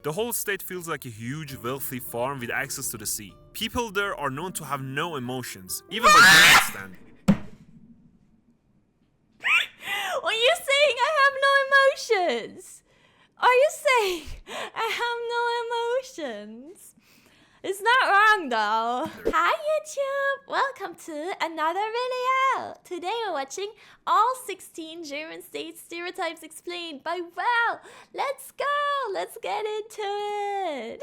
The whole state feels like a huge, wealthy farm with access to the sea. People there are known to have no emotions, even by German standards. Are you saying I have no emotions? Are you saying I have no emotions? It's not wrong though. Hi YouTube! Welcome to another video! Today we're watching all 16 German state stereotypes explained by Well. Let's go! Let's get into it!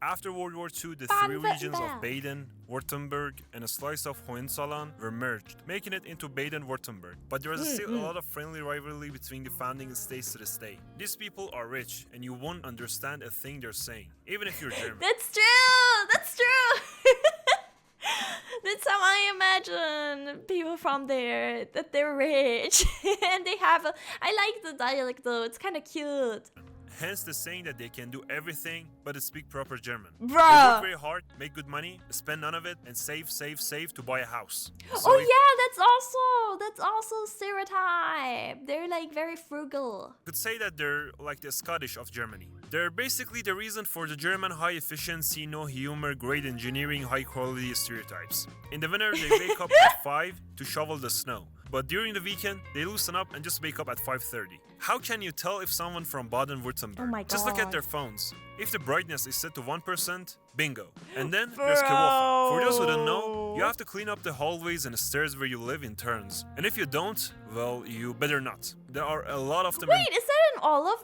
After World War II, the three regions of Baden-Württemberg and a slice of Hohenzollern were merged, making it into Baden-Württemberg. But there is still a lot of friendly rivalry between the founding states to this day. These people are rich, and you won't understand a thing they're saying, even if you're German. That's true! That's true! That's how I imagine people from there, that they're rich. And they have a... I like the dialect though, it's kind of cute. Hence the saying that they can do everything but speak proper German. Bruh. They work very hard, make good money, spend none of it, and save to buy a house. So That's also stereotype. They're like very frugal. You could say that they're like the Scottish of Germany. They're basically the reason for the German high efficiency, no humor, great engineering, high quality stereotypes. In the winter, they wake up at 5 to shovel the snow. But during the weekend, they loosen up and just wake up at 5:30. How can you tell if someone from Baden-Württemberg? Oh my God. Just look at their phones. If the brightness is set to 1%, bingo. And then there's Kewoffa. For those who don't know, you have to clean up the hallways and the stairs where you live in turns. And if you don't, well, you better not. There are a lot of them. Wait, is that in all of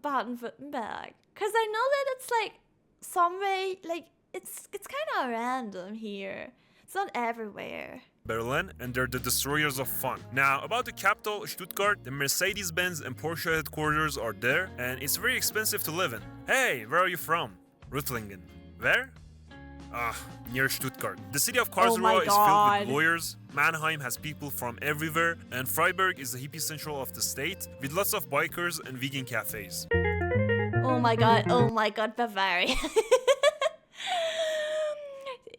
Baden-Württemberg? Because I know that it's like some way, like it's kind of random here. It's not everywhere. Berlin, and they're the destroyers of fun. Now, about the capital, Stuttgart, the Mercedes-Benz and Porsche headquarters are there, and it's very expensive to live in. Hey, where are you from? Rüttlingen. Where? Near Stuttgart. The city of Karlsruhe is filled with lawyers, Mannheim has people from everywhere, and Freiburg is the hippie central of the state, with lots of bikers and vegan cafes. Oh my god, Bavaria.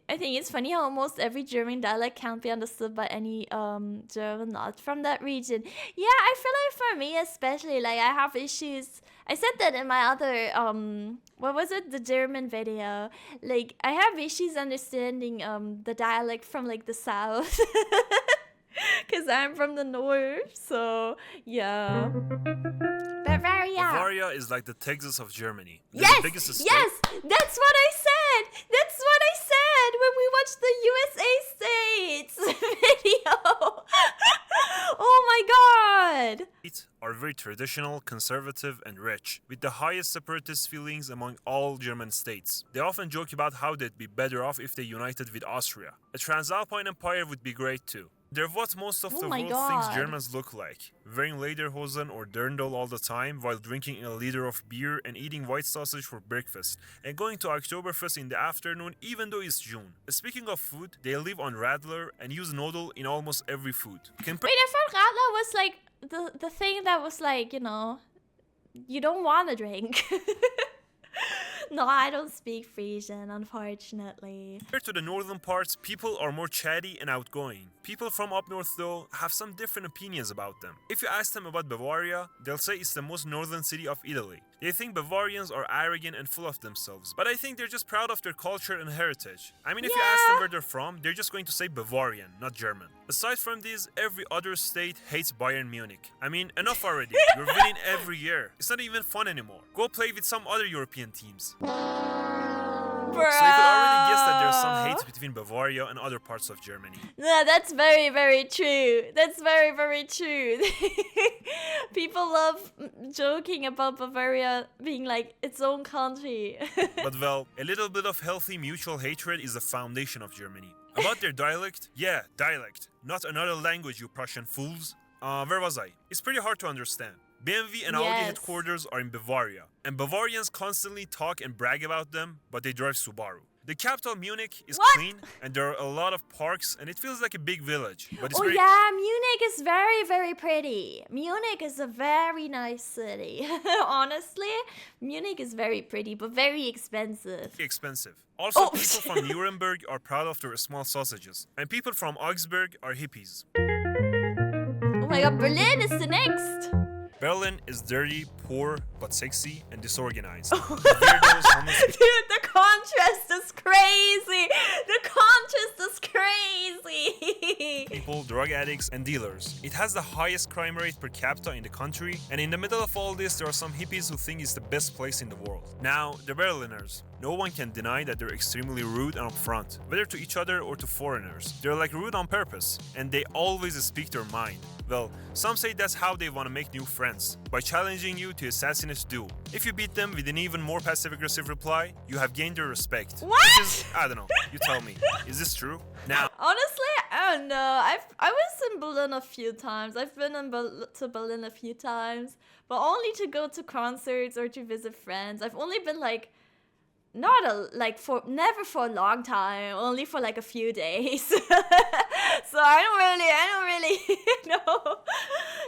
I think it's funny how almost every German dialect can't be understood by any German not from that region. Yeah, I feel like for me especially, like I have issues. I said that in my other what was it, the German video. Like I have issues understanding the dialect from like the south. Because I'm from the north, so yeah. Bavaria is like the Texas of Germany. Yes, that's what I said. That's what I said when we watched the USA States video. Oh my god. Are very traditional, conservative, and rich, with the highest separatist feelings among all German states. They often joke about how they'd be better off if they united with Austria. A Transalpine Empire would be great too. They're what most of the world thinks Germans look like, wearing lederhosen or dirndl all the time while drinking a liter of beer and eating white sausage for breakfast, and going to Oktoberfest in the afternoon even though it's June. Speaking of food, they live on Radler and use noodle in almost every food. Wait, I thought Radler was like the thing that was like, you know, you don't want to drink. No, I don't speak Frisian, unfortunately. Compared to the northern parts, people are more chatty and outgoing. People from up north, though, have some different opinions about them. If you ask them about Bavaria, they'll say it's the most northern city of Italy. They think Bavarians are arrogant and full of themselves, but I think they're just proud of their culture and heritage. I mean, if you ask them where they're from, they're just going to say Bavarian, not German. Aside from this, every other state hates Bayern Munich. I mean, enough already. You're winning every year. It's not even fun anymore. Go play with some other European teams. So you could already guess that there's some hate between Bavaria and other parts of Germany. No, that's very, very true. That's very, very true. People love joking about Bavaria being like its own country. But well, a little bit of healthy mutual hatred is the foundation of Germany. About their dialect? Yeah, dialect. Not another language, you Prussian fools. Where was I? It's pretty hard to understand. BMW and Audi headquarters are in Bavaria, and Bavarians constantly talk and brag about them, but they drive Subaru. The capital, Munich, is clean, and there are a lot of parks, and it feels like a big village. But it's Munich is very, very pretty. Munich is a very nice city. Honestly, Munich is very pretty, but very expensive. Also, people from Nuremberg are proud of their small sausages, and people from Augsburg are hippies. Oh my god, Berlin is the next. Berlin is dirty, poor, but sexy and disorganized. Weirdos, homeless Dude, the contrast is crazy. The contrast is crazy. people, drug addicts, and dealers. It has the highest crime rate per capita in the country, and in the middle of all this, there are some hippies who think it's the best place in the world. Now, the Berliners. No one can deny that they're extremely rude and upfront, whether to each other or to foreigners. They're like rude on purpose, and they always speak their mind. Well, some say that's how they want to make new friends, by challenging you to a assassinate duel. If you beat them with an even more passive-aggressive reply, you have gained their respect. What? Which is, I don't know, you tell me. Is this true? Now, Honestly, I don't know. I was in Berlin a few times. I've been to Berlin a few times, but only to go to concerts or to visit friends. I've only been like never for a long time, only for like a few days. So I don't really know.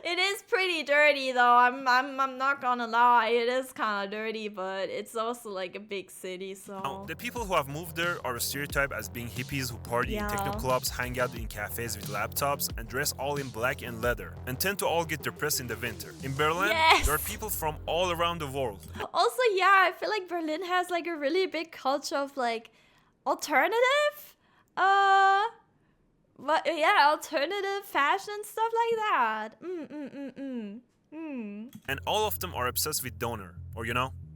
It is pretty dirty though. I'm not gonna lie. It is kind of dirty, but it's also like a big city. So the people who have moved there are stereotyped as being hippies who party in techno clubs, hang out in cafes with laptops, and dress all in black and leather, and tend to all get depressed in the winter. In Berlin, there are people from all around the world. Also, yeah, I feel like Berlin has like a really big culture of like alternative, alternative fashion, stuff like that. And all of them are obsessed with doner, or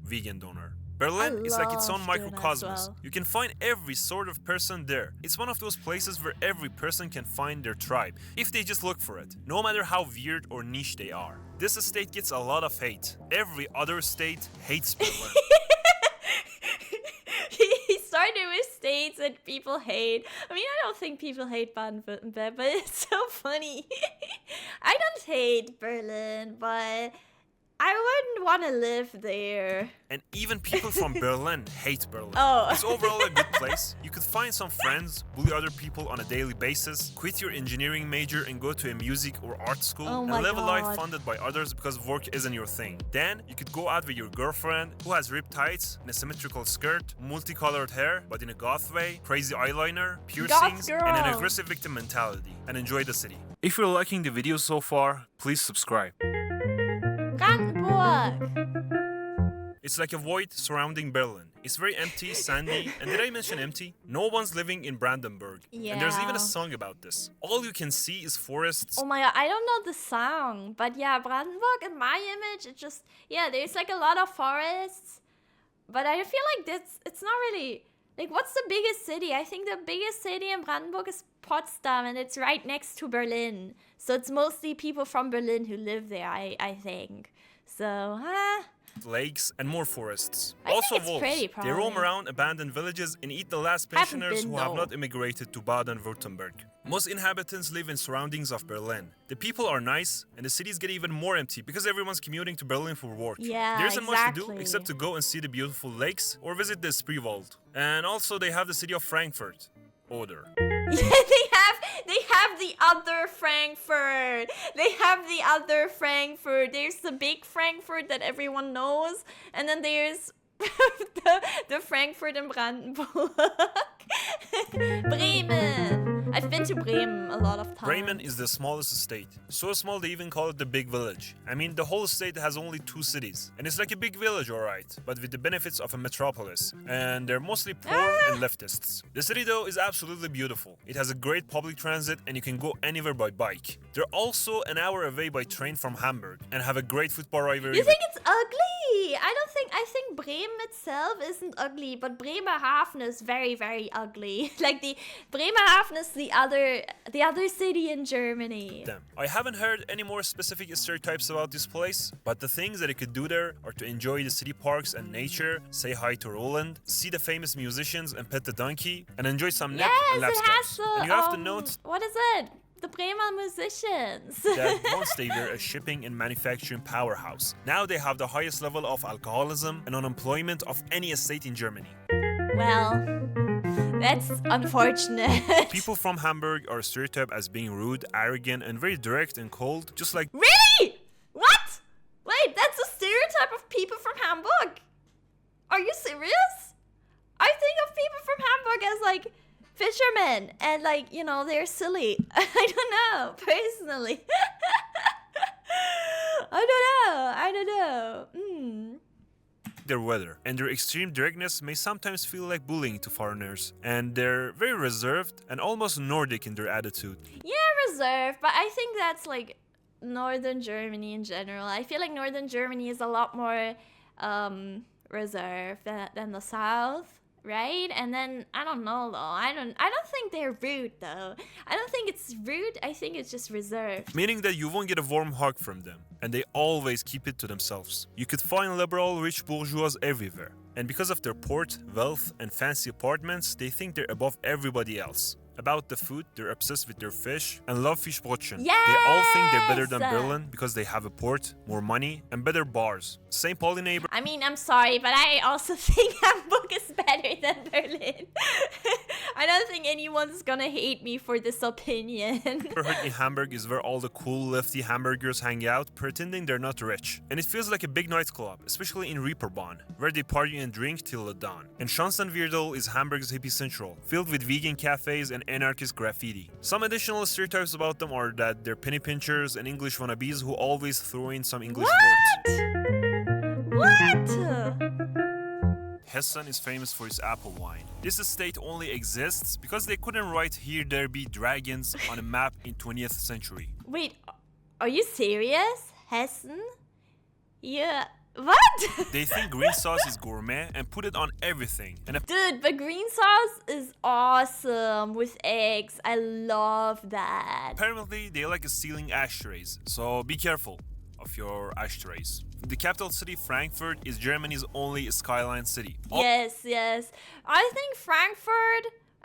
vegan doner. Berlin is like its own microcosmos. You can find every sort of person there. It's one of those places where every person can find their tribe, if they just look for it, no matter how weird or niche they are. This state gets a lot of hate. Every other state hates Berlin. He started with states that people hate. I mean, I don't think people hate Baden-Württemberg, but it's so funny. I don't hate Berlin, but I wouldn't want to live there. And even people from Berlin hate Berlin. Oh. It's overall a good place. You could find some friends, bully other people on a daily basis, quit your engineering major and go to a music or art school, and live a life funded by others because work isn't your thing. Then you could go out with your girlfriend who has ripped tights, an asymmetrical skirt, multicolored hair, but in a goth way, crazy eyeliner, piercings, and an aggressive victim mentality, and enjoy the city. If you're liking the video so far, please subscribe. Brandenburg. It's like a void surrounding Berlin. It's very empty, sandy, and did I mention empty? No one's living in Brandenburg. Yeah. And there's even a song about this. All you can see is forests. Oh my god, I don't know the song, but yeah, Brandenburg, in my image, it just, there's like a lot of forests, but I feel like it's not really, like, what's the biggest city? I think the biggest city in Brandenburg is Potsdam, and it's right next to Berlin. So it's mostly people from Berlin who live there, I think. So, lakes, and more forests. I Also think it's wolves. pretty, They roam probably. around abandoned villages and eat the last pensioners who have not immigrated to Baden-Württemberg. Most inhabitants live in surroundings of Berlin. The people are nice, and the cities get even more empty because everyone's commuting to Berlin for work. Yeah, there isn't much to do exactly. except to go and see the beautiful lakes or visit the Spreewald. And also they have the city of Frankfurt. Oder. They have the other Frankfurt. They have the other Frankfurt. There's the big Frankfurt that everyone knows, and then there's the Frankfurt in Brandenburg. Bremen. I've been to Bremen a lot of times. Bremen is the smallest state. So small they even call it the big village. I mean, the whole state has only 2 cities. And it's like a big village, alright, but with the benefits of a metropolis. And they're mostly poor and leftists. The city, though, is absolutely beautiful. It has a great public transit and you can go anywhere by bike. They're also an hour away by train from Hamburg and have a great football rivalry. You think it's ugly? I think Bremen itself isn't ugly, but Bremerhaven is very, very ugly. Like the Bremerhaven is the other city in Germany. Damn. I haven't heard any more specific stereotypes about this place, but the things that you could do there are to enjoy the city parks and nature, say hi to Roland, see the famous musicians and pet the donkey, and enjoy some nap and lap scraps. And you have to note, what is it? The Bremen musicians. that once they were a shipping and manufacturing powerhouse. Now they have the highest level of alcoholism and unemployment of any estate in Germany. Well, that's unfortunate. People from Hamburg are stereotyped as being rude, arrogant, and very direct and cold, just like... Really? What? Wait, that's a stereotype of people from Hamburg? Are you serious? I think of people from Hamburg as like fishermen and like, they're silly. I don't know, personally. I don't their weather, and their extreme directness may sometimes feel like bullying to foreigners. And they're very reserved and almost Nordic in their attitude. Yeah, reserved, but I think that's like northern Germany in general. I feel like northern Germany is a lot more reserved than the south, right? And then I don't know though. I don't think they're rude though. I don't think it's rude. I think it's just reserved. Meaning that you won't get a warm hug from them, and they always keep it to themselves. You could find liberal, rich bourgeois everywhere. And because of their port, wealth, and fancy apartments, they think they're above everybody else. About the food, they're obsessed with their fish and love Fischbrötchen. Yes! They all think they're better than Berlin because they have a port, more money, and better bars. St. Pauli neighbor. I mean, I'm sorry, but I also think Hamburg is better than Berlin. I don't think anyone's gonna hate me for this opinion. Neighborhood in Hamburg is where all the cool, lefty Hamburgers hang out, pretending they're not rich. And it feels like a big nightclub, especially in Reeperbahn, where they party and drink till the dawn. And Schanzenviertel is Hamburg's hippie central, filled with vegan cafes and anarchist graffiti. Some additional stereotypes about them are that they're penny pinchers and English wannabes who always throw in some English words. What? Hessen is famous for its apple wine. This estate only exists because they couldn't write "Here there be dragons" on a map in 20th century. Wait, are you serious? Hessen? Yeah. What? They think green sauce is gourmet and put it on everything. And Dude, but green sauce is awesome with eggs. I love that. apparently they like stealing ashtrays, so be careful of your ashtrays. The capital city, Frankfurt, is Germany's only skyline city. Yes.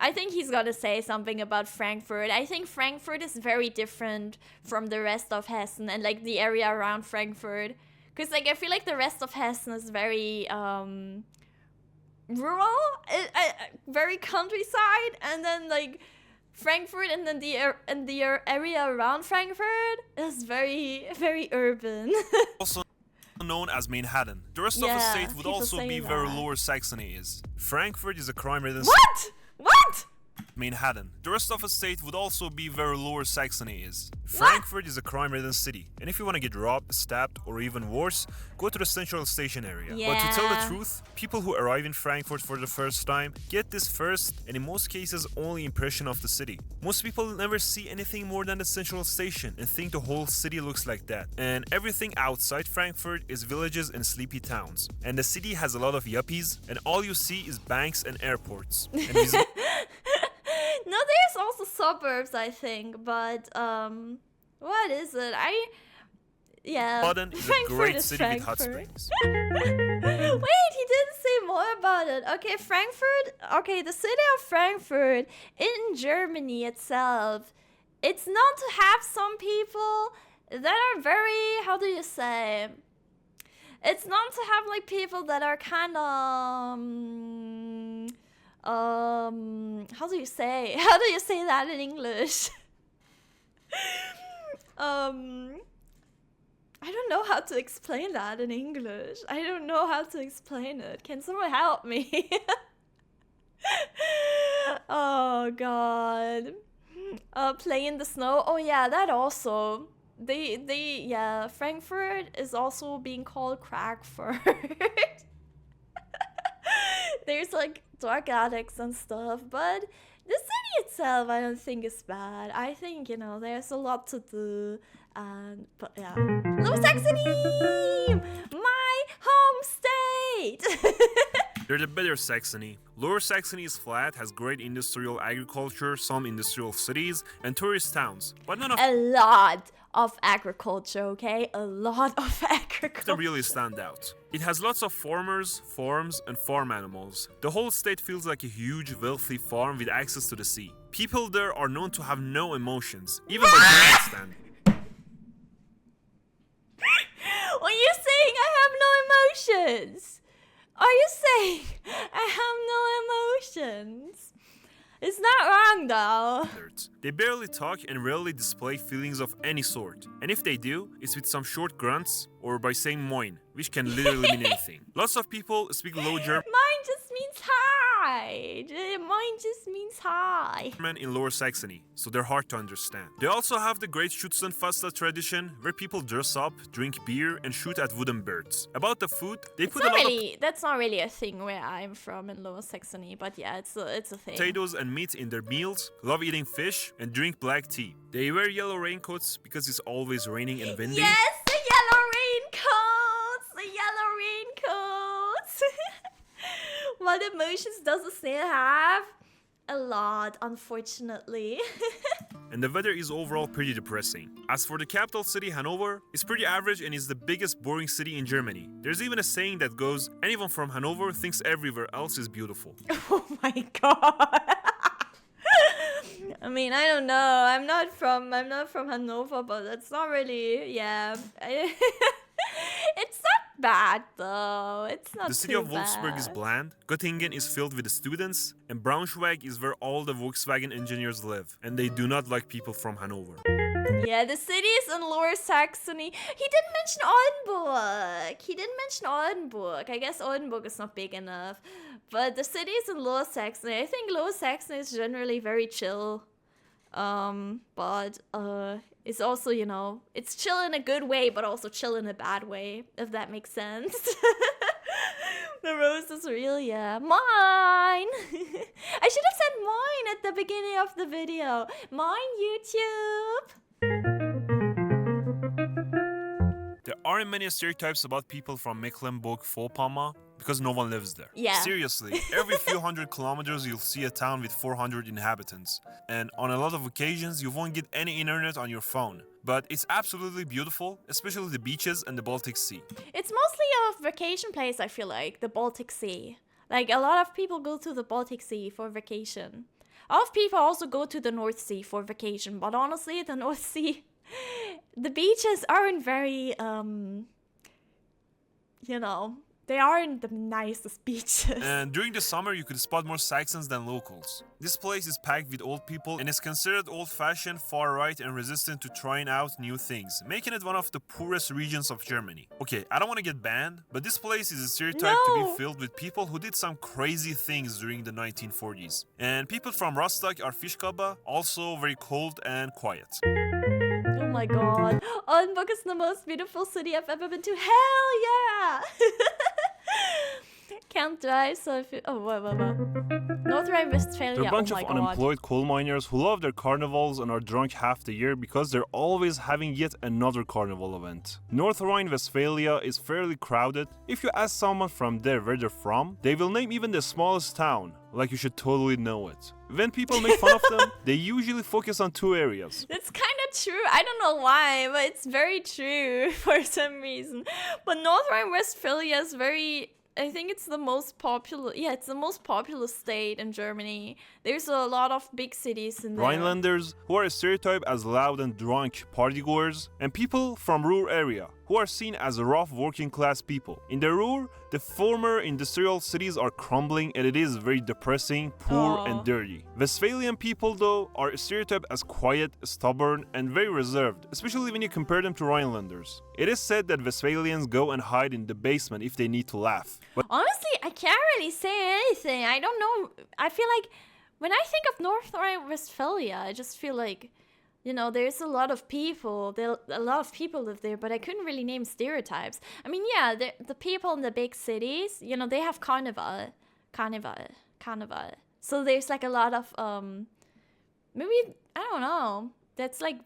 I think he's gonna say something about Frankfurt. I think Frankfurt is very different from the rest of Hessen and like the area around Frankfurt. Because like I feel like the rest of Hessen is very rural, very countryside, and then like Frankfurt and then the area around Frankfurt is very, very urban. Also known as Manhattan. The rest of the Yeah, state would people also say be where that. Lower Saxony is. Frankfurt is a crime-ridden What? Manhattan. The rest of the state would also be where Lower Saxony is. Frankfurt is a crime-ridden city, and if you want to get robbed, stabbed, or even worse, go to the central station area. But to tell the Yeah. truth, people who arrive in Frankfurt for the first time get this first, and in most cases, only impression of the city. Most people never see anything more than the central station and think the whole city looks like that. And everything outside Frankfurt is villages and sleepy towns. And the city has a lot of yuppies, and all you see is banks and airports. And No, there's also suburbs, I think, but what is it? Baden is a Frankfurt great is city with hot Frankfurt. springs. Wait, he didn't say more about it. Okay, the city of Frankfurt in Germany itself, it's known to have some people that are very, how do you say? It's known to have like people that are kind of how do you say that in English? I don't know how to explain that in English. I don't know how to explain it. Can someone help me? Oh god. Play in the snow. Oh yeah, that also. Frankfurt is also being called Crackfurt. There's like drug addicts and stuff, but the city itself I don't think is bad. I think, there's a lot to do. But yeah. Lower Saxony! My home state! They're the better Saxony. Lower Saxony is flat, has great industrial agriculture, some industrial cities, and tourist towns, but none of A lot of agriculture, okay? A lot of agriculture. them really stand out. It has lots of farmers, farms, and farm animals. The whole state feels like a huge, wealthy farm with access to the sea. People there are known to have no emotions, even by grandstand. Are you saying I have no emotions? Are you saying I have no emotions? It's not wrong though. They barely talk and rarely display feelings of any sort. And if they do, it's with some short grunts or by saying moin, which can literally mean anything. Lots of people speak low German. Mine just means hi. right. Mine just means hi. In Lower Saxony, so they're hard to understand. They also have the great Schützenfest tradition, where people dress up, drink beer, and shoot at wooden birds. About the food, they put a lot of That's not really a thing where I'm from in Lower Saxony, but yeah, it's a thing. potatoes and meat in their meals, love eating fish, and drink black tea. They wear yellow raincoats because it's always raining and windy. Yes, the yellow raincoats! The yellow raincoats! What emotions does the snail have? A lot, unfortunately. And the weather is overall pretty depressing. As for the capital city, Hanover, it's pretty average and is the biggest boring city in Germany. There's even a saying that goes, anyone from Hanover thinks everywhere else is beautiful. Oh my god. I mean, I don't know. I'm not from Hanover, but that's not really, yeah. It's not bad though. It's not The city too of Wolfsburg is bad. bland, Göttingen is filled with the students, and Braunschweig is where all the Volkswagen engineers live, and they do not like people from Hanover. Yeah, the cities in Lower Saxony. He didn't mention Oldenburg. I guess Oldenburg is not big enough. But the cities in Lower Saxony, I think Lower Saxony is generally very chill. But it's also, you know, it's chill in a good way, but also chill in a bad way, if that makes sense. The rose is real, yeah. Mine! I should have said mine at the beginning of the video. Mine, YouTube! There aren't many stereotypes about people from Mecklenburg-Vorpommern because no one lives there. Yeah. Seriously, every few hundred kilometers you'll see a town with 400 inhabitants. And on a lot of occasions you won't get any internet on your phone. But it's absolutely beautiful, especially the beaches and the Baltic Sea. It's mostly a vacation place, I feel like, the Baltic Sea. Like, a lot of people go to the Baltic Sea for vacation. A lot of people also go to the North Sea for vacation, but honestly, the North Sea, the beaches aren't very, you know, they aren't the nicest beaches. And during the summer you could spot more Saxons than locals. This place is packed with old people and is considered old-fashioned, far-right and resistant to trying out new things, making it one of the poorest regions of Germany. Okay, I don't want to get banned, but this place is a stereotype to No. be filled with people who did some crazy things during the 1940s. And people from Rostock are Fischkabba, also very cold and quiet. Oh my god. Oldenburg is the most beautiful city I've ever been to. Hell yeah! Can't drive, so if you... Oh, whoa. North Rhine-Westphalia, There are a bunch oh my of god. unemployed coal miners who love their carnivals and are drunk half the year because they're always having yet another carnival event. North Rhine-Westphalia is fairly crowded. If you ask someone from there where they're from, they will name even the smallest town, like you should totally know it. When people make fun of them, they usually focus on two areas. That's kind of true. I don't know why, but it's very true for some reason. But North Rhine-Westphalia is very... I think it's the most popular... Yeah, it's the most populous state in Germany. There's a lot of big cities in there. Rhinelanders, who are stereotyped as loud and drunk partygoers, and people from rural area, who are seen as rough working class people. In the rural, the former industrial cities are crumbling and it is very depressing, poor and dirty. Westphalian people though are stereotyped as quiet, stubborn and very reserved, especially when you compare them to Rhinelanders. It is said that Westphalians go and hide in the basement if they need to laugh. But Honestly, I can't really say anything. I don't know. I feel like when I think of North Rhine-Westphalia, I just feel like, you know, there's a lot of people. A lot of people live there, but I couldn't really name stereotypes. I mean, yeah, the people in the big cities, you know, they have carnival. So there's like a lot of maybe I don't know. That's like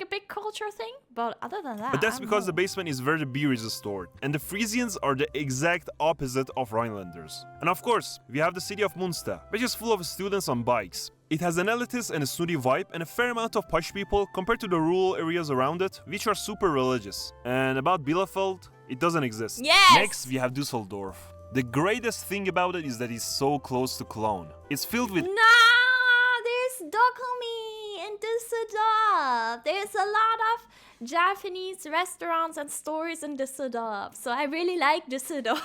a big culture thing, but other than that... But that's I don't because the know. basement is where the beer is stored, and the Frisians are the exact opposite of Rhinelanders. And of course, we have the city of Münster, which is full of students on bikes. It has an elitist and a snooty vibe and a fair amount of posh people compared to the rural areas around it, which are super religious. And about Bielefeld, it doesn't exist. Yes! Next, we have Düsseldorf. The greatest thing about it is that it's so close to Cologne. It's filled with... Nah, there's Dokumi in Düsseldorf. There's a lot of Japanese restaurants and stores in Düsseldorf. So I really like Düsseldorf.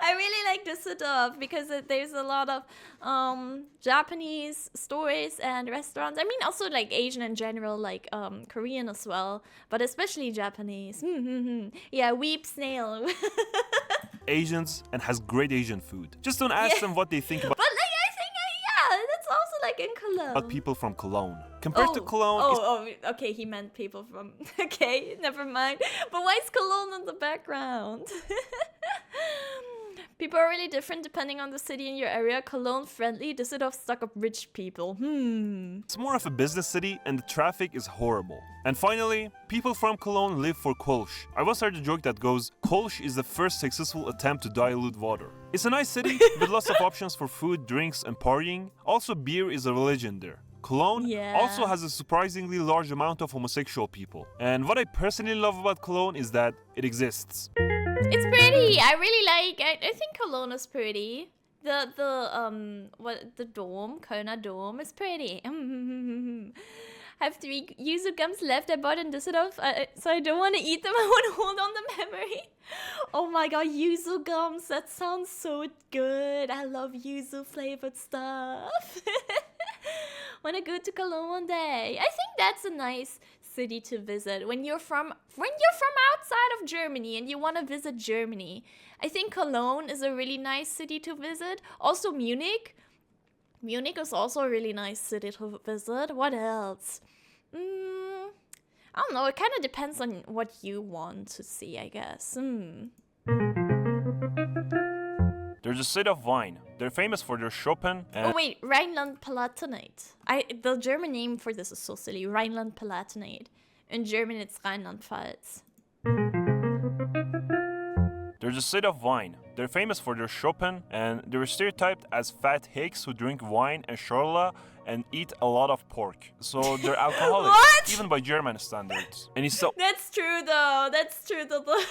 I really like Düsseldorf because there's a lot of Japanese stores and restaurants. I mean, also like Asian in general, like Korean as well, but especially Japanese. Yeah, weep snail. Asians and has great Asian food. Just don't ask them what they think But like I think, yeah, that's also like in Cologne. about people from Cologne. Compared to Cologne, Okay, he meant people from. Okay, never mind. But why is Cologne in the background? People are really different depending on the city in your area. Cologne friendly, Düsseldorf stuck up rich people. It's more of a business city and the traffic is horrible. And finally, people from Cologne live for Kolsch. I once heard a joke that goes, Kolsch is the first successful attempt to dilute water. It's a nice city with lots of options for food, drinks and partying. Also, beer is a religion there. Cologne also has a surprisingly large amount of homosexual people. And what I personally love about Cologne is that it exists. It's pretty. I really like. I think Cologne is pretty. The dome, Kölner Dome is pretty. I have 3 yuzu gums left. I bought in Düsseldorf, so I don't want to eat them. I want to hold on the memory. Oh my god, yuzu gums. That sounds so good. I love yuzu flavored stuff. Want to go to Cologne one day. I think that's a nice city to visit when you're from outside of Germany and you want to visit Germany. I think Cologne is a really nice city to visit. Also Munich. Munich is also a really nice city to visit. What else? I don't know. It kind of depends on what you want to see, I guess. There's a state of wine. They're famous for their Chopin and... Oh wait, Rhineland-Palatinate. The German name for this is so silly. Rhineland-Palatinate. In German, it's Rheinland-Pfalz. There's a state of wine. They're famous for their Chopin and they're stereotyped as fat hicks who drink wine and Schorle and eat a lot of pork. So they're alcoholics, even by German standards. And he's so... That's true though. That's true though. The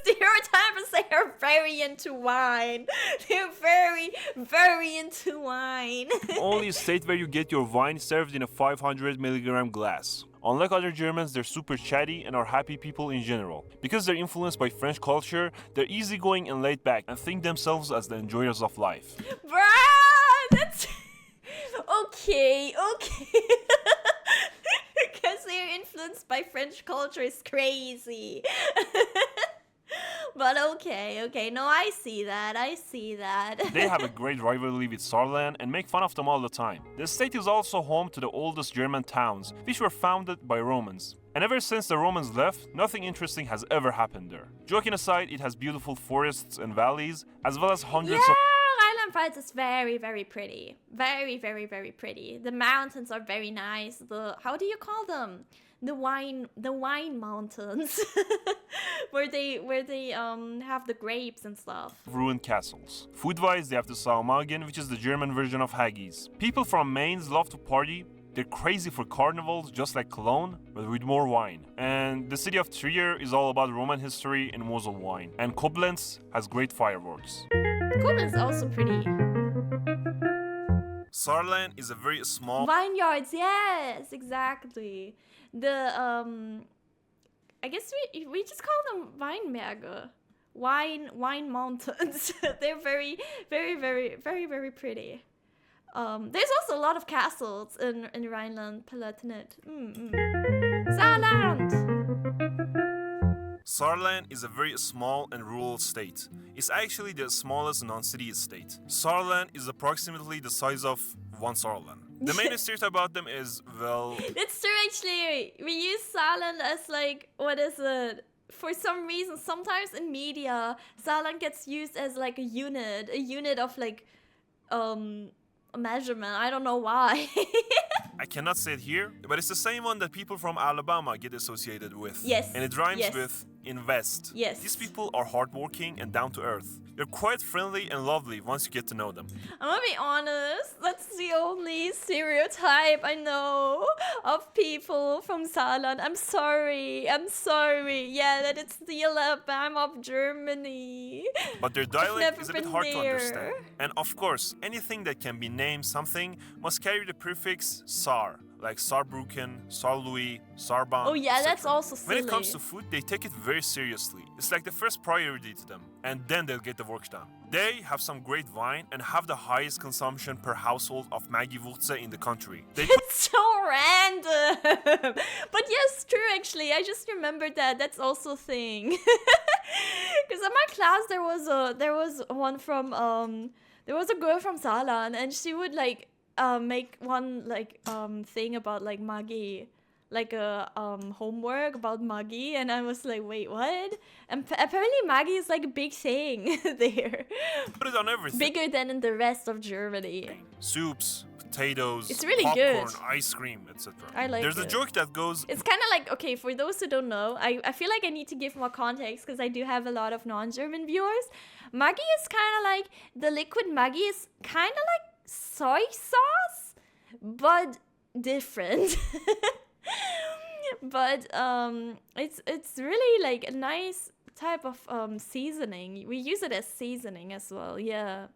stereotypes, they are very into wine. They're very, very into wine. Only a state where you get your wine served in a 500 milligram glass. Unlike other Germans, they're super chatty and are happy people in general. Because they're influenced by French culture, they're easygoing and laid back and think themselves as the enjoyers of life. Bruh, that's... Okay. Because they're influenced by French culture is crazy. But okay. No, I see that. They have a great rivalry with Saarland and make fun of them all the time. The state is also home to the oldest German towns, which were founded by Romans. And ever since the Romans left, nothing interesting has ever happened there. Joking aside, it has beautiful forests and valleys, as well as hundreds of... Rheinland-Pfalz is very, very pretty. Very, very, very pretty. The mountains are very nice. How do you call them? The wine mountains. where they have the grapes and stuff. Ruined castles. Food-wise, they have the Saumagen, which is the German version of haggis. People from Mainz love to party. They're crazy for carnivals, just like Cologne, but with more wine. And the city of Trier is all about Roman history and Mosel wine. And Koblenz has great fireworks. Koblenz is also pretty. Saarland is a very small... Vineyards, yes, exactly. I guess we just call them Weinberge. Wine mountains. They're very, very, very, very, very pretty. There's also a lot of castles in Rhineland-Palatinate. Saarland! Saarland is a very small and rural state. It's actually the smallest non-city state. Saarland is approximately the size of one Saarland. The main stereotype about them is, well... It's true, actually. We use Saarland as, like, what is it? For some reason, sometimes in media, Saarland gets used as, like, a unit of, like, a measurement. I don't know why. I cannot say it here, but it's the same one that people from Alabama get associated with. Yes. And it rhymes with invest. Yes. These people are hardworking and down to earth. They're quite friendly and lovely once you get to know them. I'm gonna be honest, that's the only stereotype I know of people from Saarland. I'm sorry. Yeah, that it's the Alabama of Germany. But their dialect is a bit hard to there. understand. And of course, anything that can be named something must carry the prefix Saar, like Saarbrücken, Saarlouis, Saarbahn. Oh yeah, etc. that's also silly. When it comes to food, they take it very seriously. It's like the first priority to them, and then they'll get the work done. They have some great wine and have the highest consumption per household of Maggi Wurzel in the country. It's so random. But yes, true actually. I just remembered that. That's also a thing. Because in my class there was one from there was a girl from Saarland, and she would like make one like thing about like Magi, like a homework about Magi, and I was like, wait, what? And apparently Magi is like a big thing there. Put it on everything. Bigger than in the rest of Germany. Soups, potatoes, It's really popcorn, good. ice cream, etc. I like There's it. a joke that goes, It's kind of like, okay, for those who don't know, I feel like I need to give more context because I do have a lot of non-German viewers. Maggi is kind of like, the liquid Maggi is kind of like soy sauce, but different. But it's really like a nice type of seasoning. We use it as seasoning as well, yeah.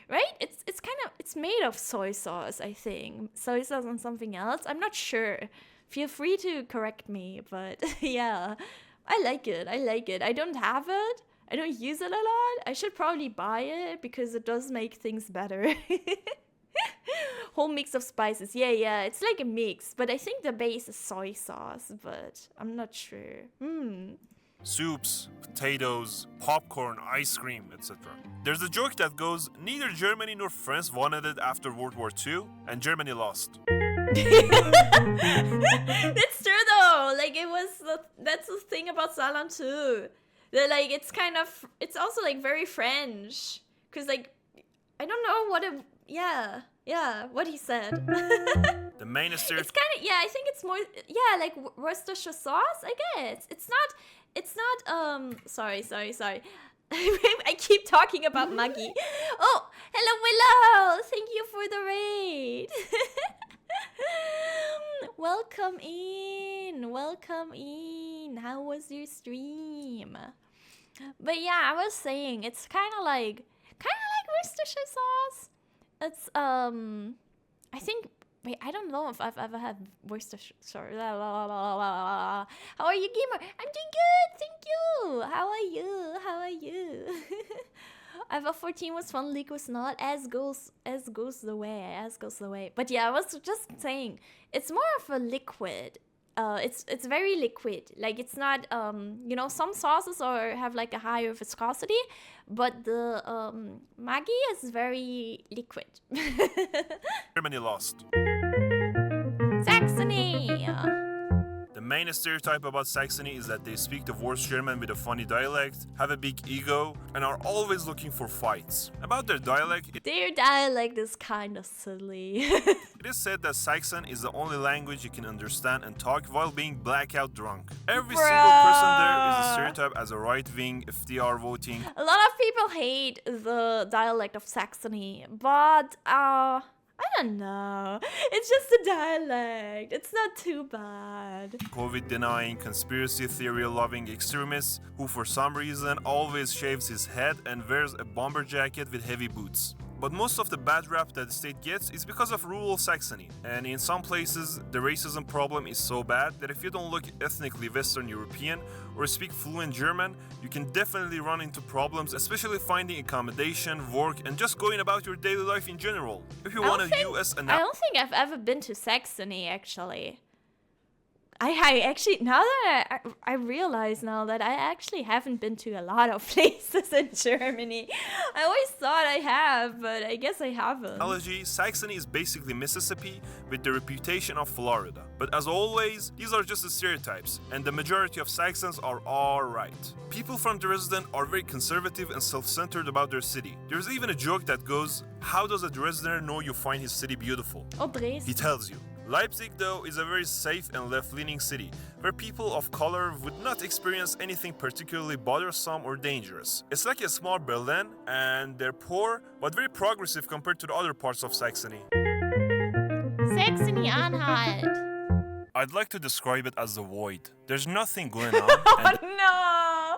Right? It's kind of, it's made of soy sauce, I think. Soy sauce and something else. I'm not sure. Feel free to correct me, but yeah. I like it. I don't have it. I don't use it a lot. I should probably buy it because it does make things better. Whole mix of spices. Yeah. It's like a mix, but I think the base is soy sauce, but I'm not sure. soups, potatoes, popcorn, ice cream, etc. There's a joke that goes, neither Germany nor France wanted it after World War II, and Germany lost. That's true though. Like that's the thing about Saarland too. That like it's kind of, it's also like very French. Cause like I don't know what it, yeah, what he said. The main It's kind of, yeah, I think it's more, yeah, like Worcestershire sauce, I guess. It's not, sorry. I keep talking about Maggie. Oh, hello, Willow. Thank you for the raid. Welcome in. How was your stream? But yeah, I was saying, it's kind of like Worcestershire sauce. It's, I think, wait, I don't know if I've ever had Worcestershire. Sorry. How are you, gamer? I'm doing good, thank you. How are you? iPhone 14 was fun, League was not. As goes the way. But yeah, I was just saying, it's more of a liquid. It's very liquid. Like it's not some sauces have like a higher viscosity, but the Maggi is very liquid. Germany lost. Saxony. The main stereotype about Saxony is that they speak the worst German with a funny dialect, have a big ego, and are always looking for fights. About their dialect, Their dialect is kind of silly. it is said that Saxon is the only language you can understand and talk while being blackout drunk. Every single person there is a stereotype as a right-wing FDR voting. A lot of people hate the dialect of Saxony, but I don't know. It's just a dialect. It's not too bad. COVID-denying, conspiracy theory-loving extremist who for some reason always shaves his head and wears a bomber jacket with heavy boots. But most of the bad rap that the state gets is because of rural Saxony. And in some places, the racism problem is so bad that if you don't look ethnically Western European or speak fluent German, you can definitely run into problems, especially finding accommodation, work, and just going about your daily life in general. If you want a US I don't think I've ever been to Saxony, actually. I actually, now that I realize now that I actually haven't been to a lot of places in Germany. I always thought I have, but I guess I haven't. Analogy, Saxony is basically Mississippi with the reputation of Florida. But as always, these are just the stereotypes, and the majority of Saxons are alright. People from Dresden are very conservative and self-centered about their city. There's even a joke that goes, how does a Dresdener know you find his city beautiful? Oh, Dresden. He tells you. Leipzig, though, is a very safe and left-leaning city, where people of color would not experience anything particularly bothersome or dangerous. It's like a small Berlin, and they're poor, but very progressive compared to the other parts of Saxony. Saxony-Anhalt. I'd like to describe it as the void. There's nothing going on. Oh no!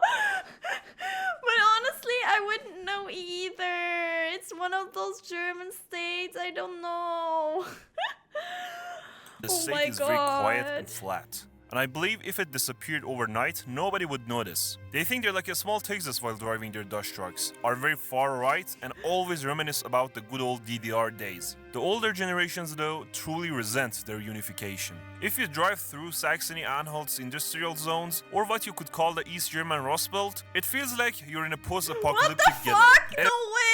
But honestly, I wouldn't know either. It's one of those German states. I don't know. The state is very quiet and flat. And I believe if it disappeared overnight, nobody would notice. They think they're like a small Texas while driving their Dodge trucks, are very far right, and always reminisce about the good old DDR days. The older generations, though, truly resent their unification. If you drive through Saxony-Anhalt's industrial zones, or what you could call the East German Rust Belt, it feels like you're in a post-apocalyptic What the fuck? ghetto. No way!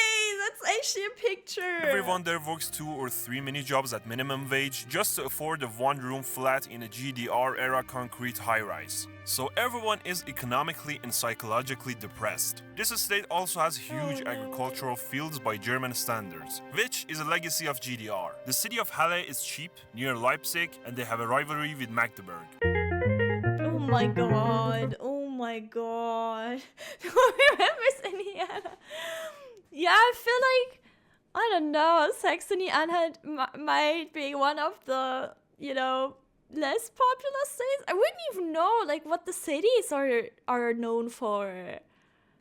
That's actually a picture. Everyone there works 2 or 3 mini jobs at minimum wage just to afford a one-room flat in a GDR-era concrete high-rise. So everyone is economically and psychologically depressed. This estate also has huge agricultural fields by German standards, which is a legacy of GDR. The city of Halle is cheap, near Leipzig, and they have a rivalry with Magdeburg. Oh my god. Oh my god. Who remembers Indiana? Yeah, I feel like, I don't know, Saxony-Anhalt might be one of the, less popular states. I wouldn't even know, what the cities are known for.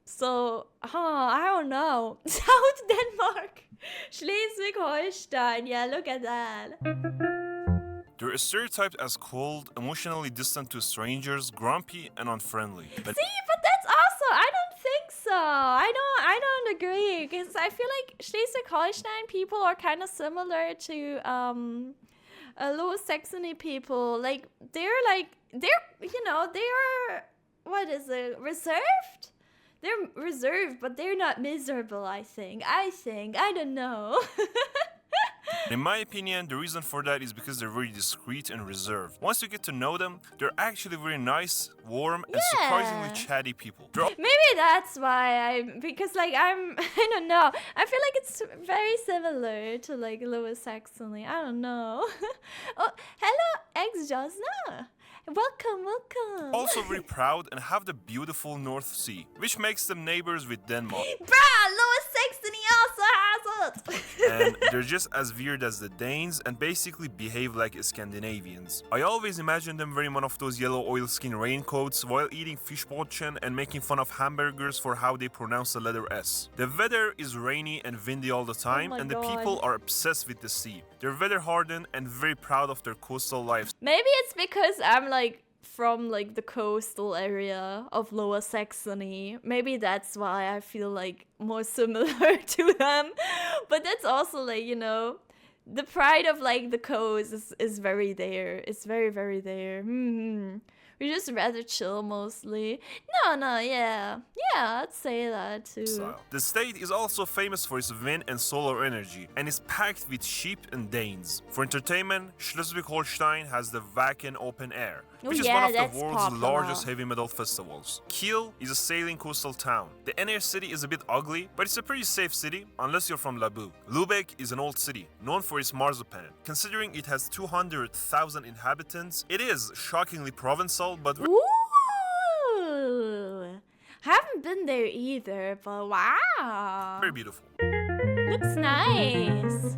So, I don't know. South Denmark. Schleswig-Holstein. Yeah, look at that. They're stereotyped as cold, emotionally distant to strangers, grumpy, and unfriendly. See, but that's also, I don't think so. I don't agree, because I feel like Schleswig-Holstein people are kind of similar to Lower Saxony people. They're what is it, reserved? They're reserved, but they're not miserable, I think. I don't know. In my opinion, the reason for that is because they're very discreet and reserved. Once you get to know them, they're actually very nice, warm, and surprisingly chatty people. Maybe that's why I don't know. I feel like it's very similar to Lower Saxony. I don't know. Oh, hello, ex-Josna. Welcome. Also very proud and have the beautiful North Sea, which makes them neighbors with Denmark. Bruh, Lower Saxony also has it! And they're just as weird as the Danes and basically behave like Scandinavians. I always imagine them wearing one of those yellow oilskin raincoats while eating fischbrötchen and making fun of hamburgers for how they pronounce the letter S. The weather is rainy and windy all the time, and the people are obsessed with the sea. They're weather hardened and very proud of their coastal life. Maybe it's because I'm from the coastal area of Lower Saxony. Maybe that's why I feel more similar to them. But that's also the pride of the coast is very there. It's very, very there. We're just rather chill mostly. No, yeah, I'd say that too. Style. The state is also famous for its wind and solar energy, and is packed with sheep and Danes. For entertainment, Schleswig-Holstein has the Wacken Open Air, which is one of the world's largest heavy metal festivals. Kiel is a sailing coastal town. The inner city is a bit ugly, but it's a pretty safe city, unless you're from Labu. Lübeck is an old city, known for its marzipan. Considering it has 200,000 inhabitants, it is shockingly provincial, but ooh, haven't been there either, but wow, very beautiful. Looks nice.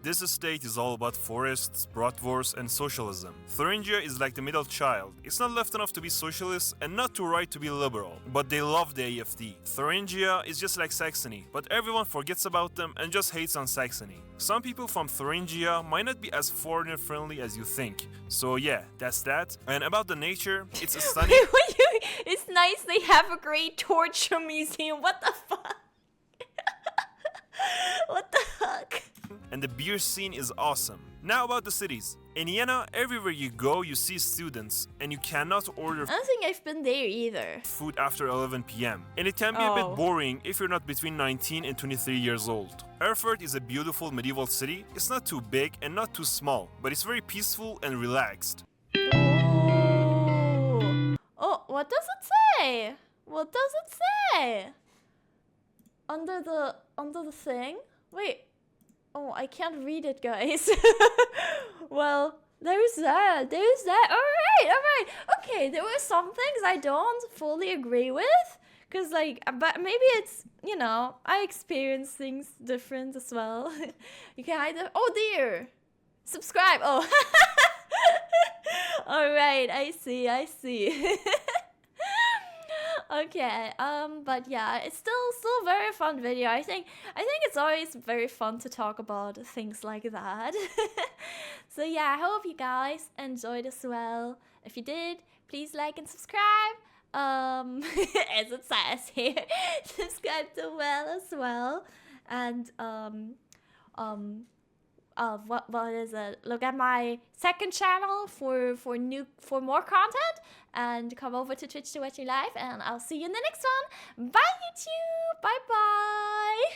This estate is all about forests, bratwurst, and socialism. Thuringia is like the middle child. It's not left enough to be socialist and not too right to be liberal, but they love the AfD. Thuringia is just like Saxony, but everyone forgets about them and just hates on Saxony. Some people from Thuringia might not be as foreigner-friendly as you think. So yeah, that's that. And about the nature, it's a stunning... It's nice they have a great torture museum. What the fuck? What the fuck? And the beer scene is awesome. Now about the cities. In Vienna, everywhere you go, you see students, and you cannot order I don't think I've been there either. food after 11 p.m. And it can be a bit boring if you're not between 19 and 23 years old. Erfurt is a beautiful medieval city. It's not too big and not too small, but it's very peaceful and relaxed. Oh, what does it say? What does it say? Under the thing? Wait. Oh, I can't read it, guys. Well, there's that. Alright. Okay, there were some things I don't fully agree with. Cause but maybe it's, I experience things different as well. You can either, oh dear. Subscribe, oh. Alright, I see. Okay. But yeah, it's still very fun video. I think it's always very fun to talk about things like that. So yeah, I hope you guys enjoyed as well. If you did, please like and subscribe. As it says here, subscribe to Well as well. And what is it? Look at my second channel for more content, and come over to Twitch to watch me live. And I'll see you in the next one. Bye YouTube. Bye bye.